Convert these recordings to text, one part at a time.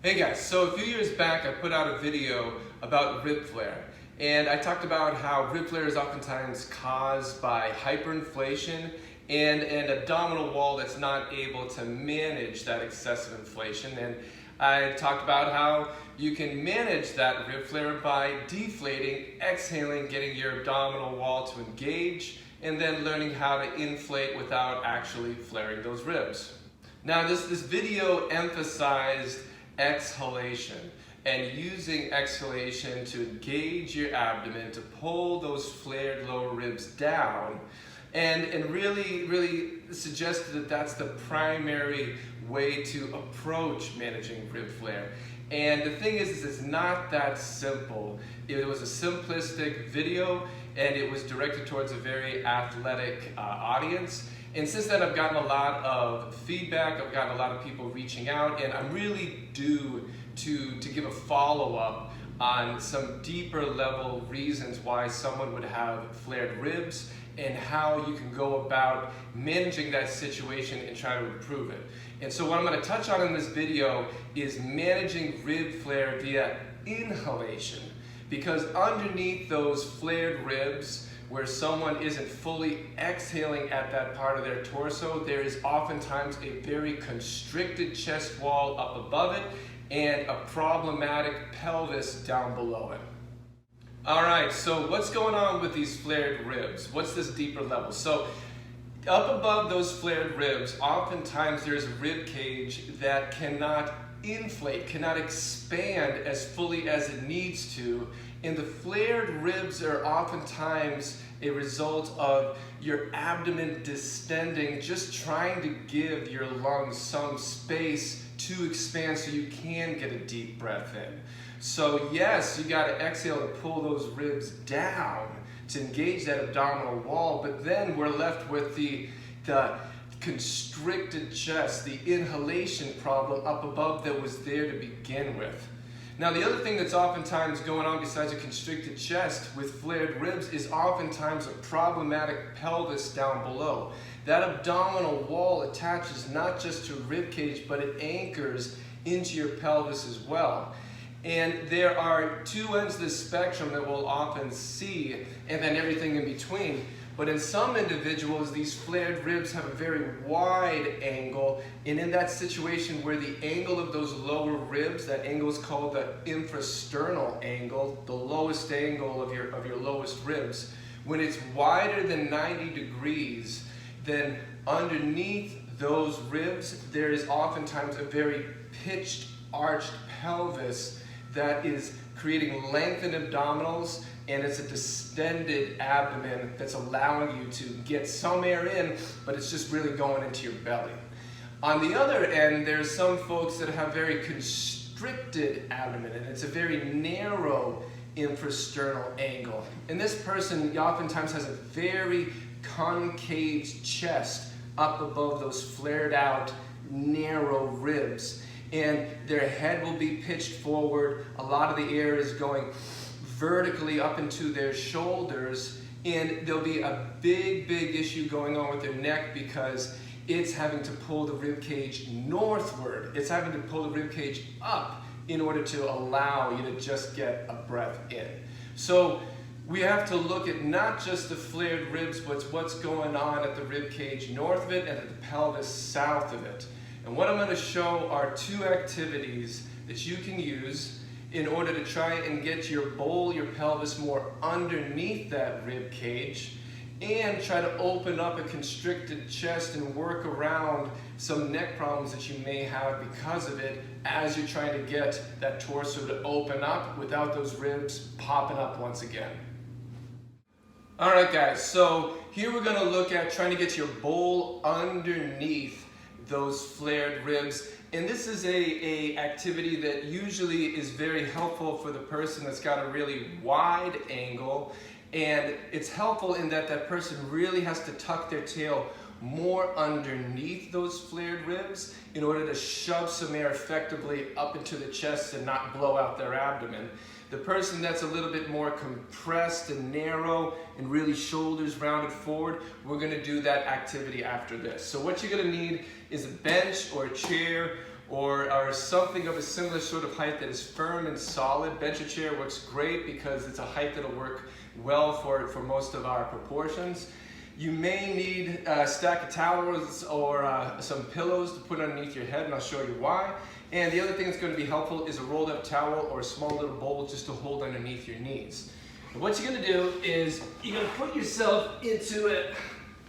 Hey guys, so a few years back I put out a video about rib flare, and I talked about how rib flare is oftentimes caused by hyperinflation and an abdominal wall that's not able to manage that excessive inflation. And I talked about how you can manage that rib flare by deflating, exhaling, getting your abdominal wall to engage, and then learning how to inflate without actually flaring those ribs. Now this video emphasized exhalation and using exhalation to engage your abdomen to pull those flared lower ribs down, and really suggested that that's the primary way to approach managing rib flare. And the thing is it's not that simple. It was a simplistic video and it was directed towards a very athletic audience. And since then I've gotten a lot of feedback, I've gotten a lot of people reaching out, and I'm really due to give a follow-up on some deeper level reasons why someone would have flared ribs and how you can go about managing that situation and try to improve it. And so what I'm going to touch on in this video is managing rib flare via inhalation, because underneath those flared ribs, where someone isn't fully exhaling at that part of their torso, there is oftentimes a very constricted chest wall up above it and a problematic pelvis down below it. All right, so what's going on with these flared ribs? What's this deeper level? So up above those flared ribs, oftentimes there's a rib cage that cannot inflate, cannot expand as fully as it needs to. And the flared ribs are oftentimes a result of your abdomen distending, just trying to give your lungs some space to expand so you can get a deep breath in. So yes, you got to exhale to pull those ribs down to engage that abdominal wall, but then we're left with the constricted chest, the inhalation problem up above that was there to begin with. Now the other thing that's oftentimes going on besides a constricted chest with flared ribs is oftentimes a problematic pelvis down below. That abdominal wall attaches not just to rib cage, but it anchors into your pelvis as well. And there are two ends of the spectrum that we'll often see, and then everything in between. But in some individuals, these flared ribs have a very wide angle, and in that situation where the angle of those lower ribs, that angle is called the infrasternal angle, the lowest angle of your lowest ribs, when it's wider than 90 degrees, then underneath those ribs, there is oftentimes a very pitched, arched pelvis that is creating lengthened abdominals, and it's a distended abdomen that's allowing you to get some air in, but it's just really going into your belly. On the other end, there's some folks that have very constricted abdomen, and it's a very narrow infrasternal angle. And this person oftentimes has a very concave chest up above those flared out, narrow ribs. And their head will be pitched forward. A lot of the air is going vertically up into their shoulders, and there'll be a big issue going on with their neck because it's having to pull the rib cage northward. It's having to pull the rib cage up in order to allow you to just get a breath in. So we have to look at not just the flared ribs, but what's going on at the rib cage north of it and at the pelvis south of it. And what I'm going to show are two activities that you can use in order to try and get your bowl, your pelvis more underneath that rib cage, and try to open up a constricted chest and work around some neck problems that you may have because of it as you're trying to get that torso to open up without those ribs popping up once again. All right guys, so here we're going to look at trying to get your bowl underneath those flared ribs. And this is a activity that usually is very helpful for the person that's got a really wide angle, and it's helpful in that that person really has to tuck their tail more underneath those flared ribs in order to shove some air effectively up into the chest and not blow out their abdomen. The person that's a little bit more compressed and narrow and really shoulders rounded forward, we're going to do that activity after this. So what you're going to need is a bench or a chair or something of a similar sort of height that is firm and solid. Bench or chair works great because it's a height that'll work well for most of our proportions. You may need a stack of towels or some pillows to put underneath your head, and I'll show you why. And the other thing that's going to be helpful is a rolled up towel or a small little bowl just to hold underneath your knees. And what you're going to do is you're going to put yourself into a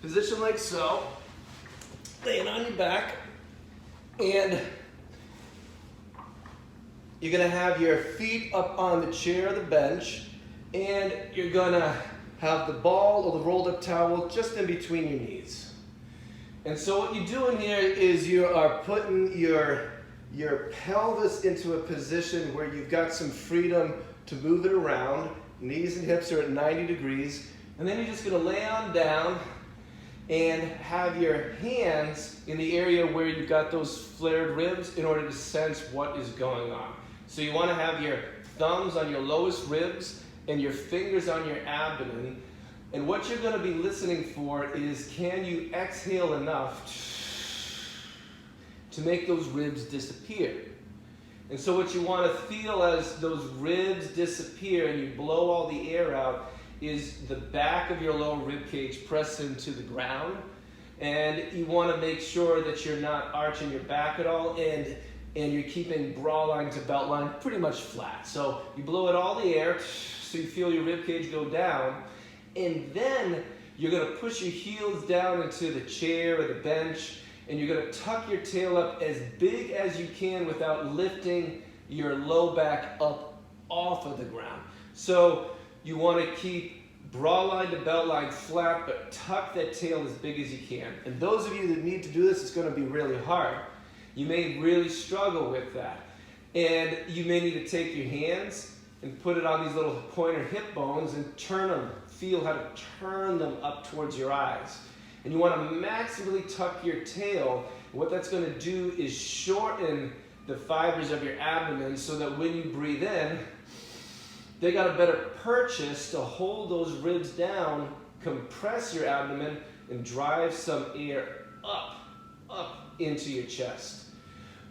position like so, laying on your back, and you're going to have your feet up on the chair or the bench, and you're going to have the ball or the rolled up towel just in between your knees. And so what you're doing here is you are putting your pelvis into a position where you've got some freedom to move it around. Knees and hips are at 90 degrees. And then you're just going to lay on down and have your hands in the area where you've got those flared ribs in order to sense what is going on. So you want to have your thumbs on your lowest ribs and your fingers on your abdomen. And what you're going to be listening for is, can you exhale enough to make those ribs disappear? And so what you want to feel as those ribs disappear and you blow all the air out is the back of your lower rib cage pressed into the ground. And you want to make sure that you're not arching your back at all, and you're keeping bra line to belt line pretty much flat. So you blow out all the air so you feel your rib cage go down, and then you're going to push your heels down into the chair or the bench, and you're going to tuck your tail up as big as you can without lifting your low back up off of the ground. So you want to keep bra line to belt line flat, but tuck that tail as big as you can. And those of you that need to do this, it's going to be really hard. You may really struggle with that. And you may need to take your hands and put it on these little pointer hip bones and turn them. Feel how to turn them up towards your eyes. And you want to maximally tuck your tail. And what that's going to do is shorten the fibers of your abdomen so that when you breathe in, they got a better purchase to hold those ribs down, compress your abdomen, and drive some air up into your chest.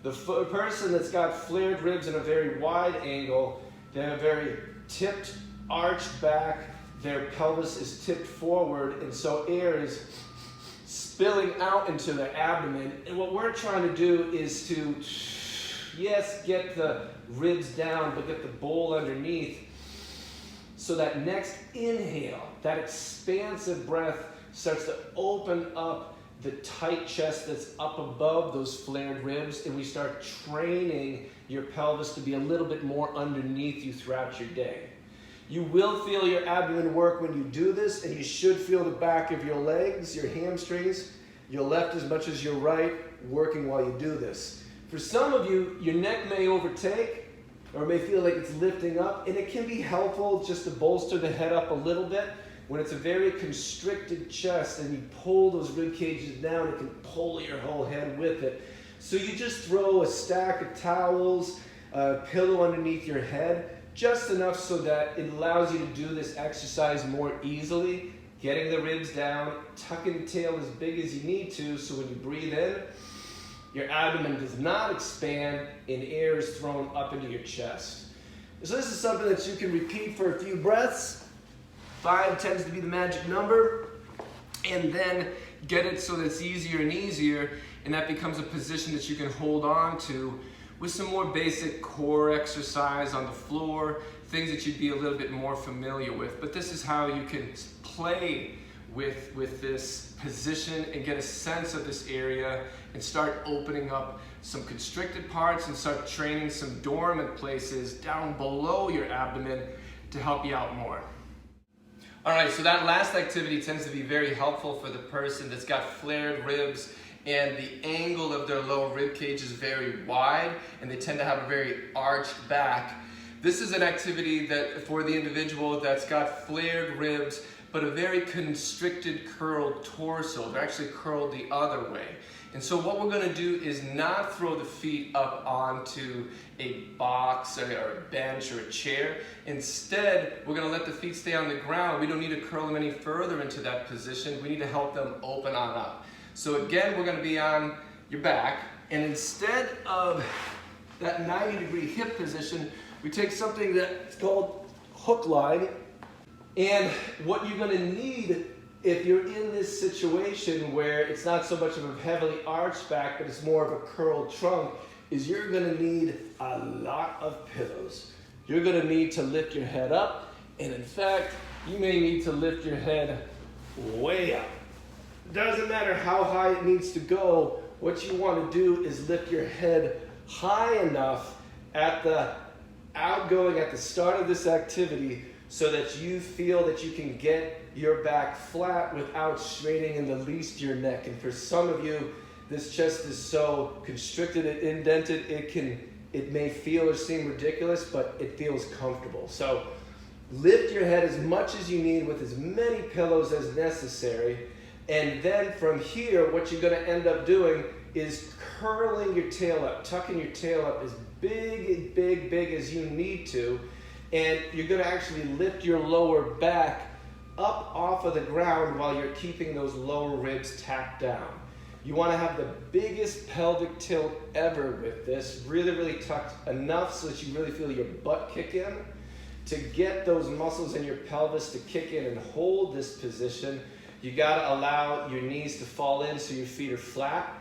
The person that's got flared ribs in a very wide angle, they have a very tipped, arched back, their pelvis is tipped forward, and so air is spilling out into their abdomen. And what we're trying to do is to, yes, get the ribs down, but get the bowl underneath, so that next inhale, that expansive breath starts to open up the tight chest that's up above those flared ribs, and we start training your pelvis to be a little bit more underneath you throughout your day. You will feel your abdomen work when you do this, and you should feel the back of your legs, your hamstrings, your left as much as your right, working while you do this. For some of you, your neck may overtake, or may feel like it's lifting up, and it can be helpful just to bolster the head up a little bit. When it's a very constricted chest and you pull those rib cages down, it can pull your whole head with it. So you just throw a stack of towels, a pillow underneath your head, just enough so that it allows you to do this exercise more easily, getting the ribs down, tucking the tail as big as you need to, so when you breathe in, your abdomen does not expand and air is thrown up into your chest. So this is something that you can repeat for a few breaths. 5 tends to be the magic number, and then get it so that it's easier and easier, and that becomes a position that you can hold on to with some more basic core exercise on the floor, things that you'd be a little bit more familiar with. But this is how you can play with this position and get a sense of this area and start opening up some constricted parts and start training some dormant places down below your abdomen to help you out more. All right, so that last activity tends to be very helpful for the person that's got flared ribs and the angle of their lower rib cage is very wide and they tend to have a very arched back. This is an activity that for the individual that's got flared ribs but a very constricted curled torso. They're actually curled the other way. And so what we're going to do is not throw the feet up onto a box or a bench or a chair. Instead, we're going to let the feet stay on the ground. We don't need to curl them any further into that position. We need to help them open on up. So again, we're going to be on your back. And instead of that 90-degree hip position, we take something that's called hook line. And what you're going to need if you're in this situation where it's not so much of a heavily arched back, but it's more of a curled trunk, is you're going to need a lot of pillows. You're going to need to lift your head up, and in fact, you may need to lift your head way up. Doesn't matter how high it needs to go. What you want to do is lift your head high enough at the outgoing at the start of this activity so that you feel that you can get your back flat without straining in the least your neck. And for some of you, this chest is so constricted and indented, it may feel or seem ridiculous, but it feels comfortable. So lift your head as much as you need with as many pillows as necessary. And then from here, what you're going to end up doing is curling your tail up, tucking your tail up as big as you need to. And you're going to actually lift your lower back up off of the ground while you're keeping those lower ribs tacked down. You want to have the biggest pelvic tilt ever with this, really tucked enough so that you really feel your butt kick in. To get those muscles in your pelvis to kick in and hold this position, you got to allow your knees to fall in so your feet are flat.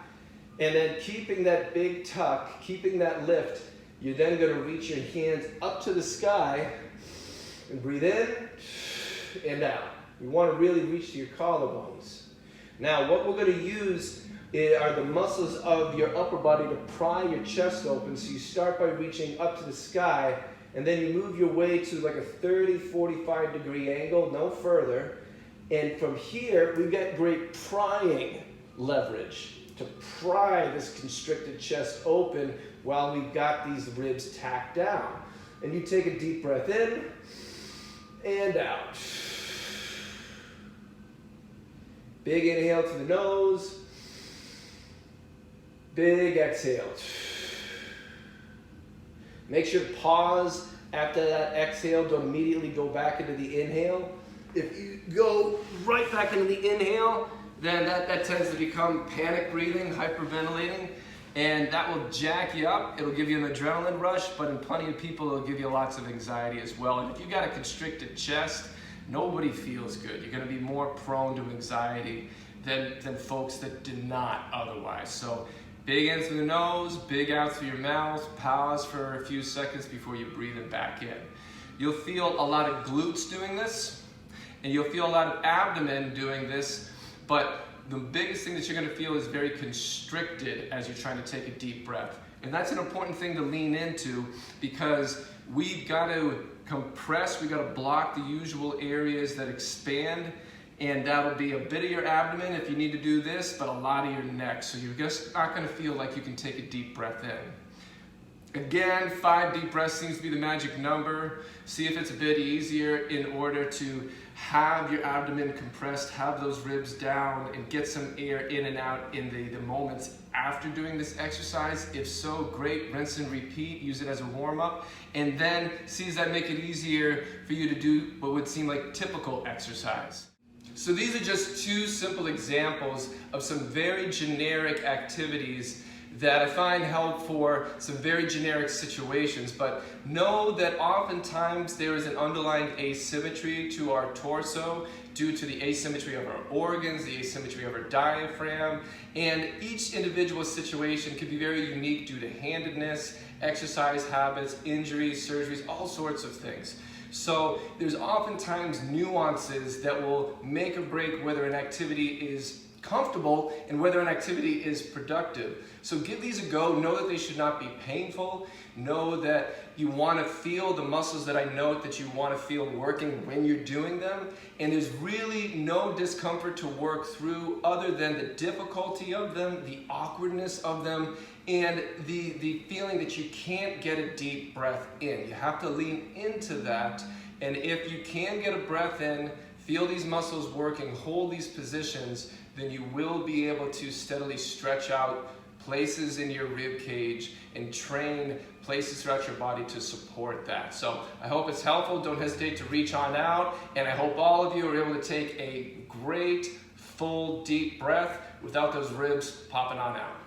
And then keeping that big tuck, keeping that lift, you're then going to reach your hands up to the sky and breathe in and out. You want to really reach to your collarbones. Now, what we're going to use are the muscles of your upper body to pry your chest open. So you start by reaching up to the sky, and then you move your way to like a 30, 45 degree angle, no further. And from here, we get great prying leverage to pry this constricted chest open while we've got these ribs tacked down. And you take a deep breath in and out. Big inhale to the nose. Big exhale. Make sure to pause after that exhale. Don't immediately go back into the inhale. If you go right back into the inhale, then that tends to become panic breathing, hyperventilating, and that will jack you up. It'll give you an adrenaline rush, but in plenty of people, it'll give you lots of anxiety as well. And if you've got a constricted chest, nobody feels good. You're going to be more prone to anxiety than folks that do not otherwise. So big in through the nose, big out through your mouth, pause for a few seconds before you breathe it back in. You'll feel a lot of glutes doing this, and you'll feel a lot of abdomen doing this, but the biggest thing that you're going to feel is very constricted as you're trying to take a deep breath. And that's an important thing to lean into, because we've got to compress, we've got to block the usual areas that expand, and that'll be a bit of your abdomen if you need to do this, but a lot of your neck. So you're just not going to feel like you can take a deep breath in. Again, 5 deep breaths seems to be the magic number. See if it's a bit easier in order to have your abdomen compressed, have those ribs down, and get some air in and out in the moments after doing this exercise. If so, great, rinse and repeat, use it as a warm-up, and then see does that make it easier for you to do what would seem like typical exercise. So these are just 2 simple examples of some very generic activities that I find help for some very generic situations, but know that oftentimes there is an underlying asymmetry to our torso due to the asymmetry of our organs, the asymmetry of our diaphragm, and each individual situation can be very unique due to handedness, exercise habits, injuries, surgeries, all sorts of things. So there's oftentimes nuances that will make or break whether an activity is comfortable and whether an activity is productive. So give these a go. Know that they should not be painful. Know that you want to feel the muscles that I note that you want to feel working when you're doing them. And there's really no discomfort to work through other than the difficulty of them, the awkwardness of them, and the feeling that you can't get a deep breath in. You have to lean into that. And if you can get a breath in, feel these muscles working, hold these positions, then you will be able to steadily stretch out places in your rib cage and train places throughout your body to support that. So I hope it's helpful. Don't hesitate to reach on out, and I hope all of you are able to take a great, full, deep breath without those ribs popping on out.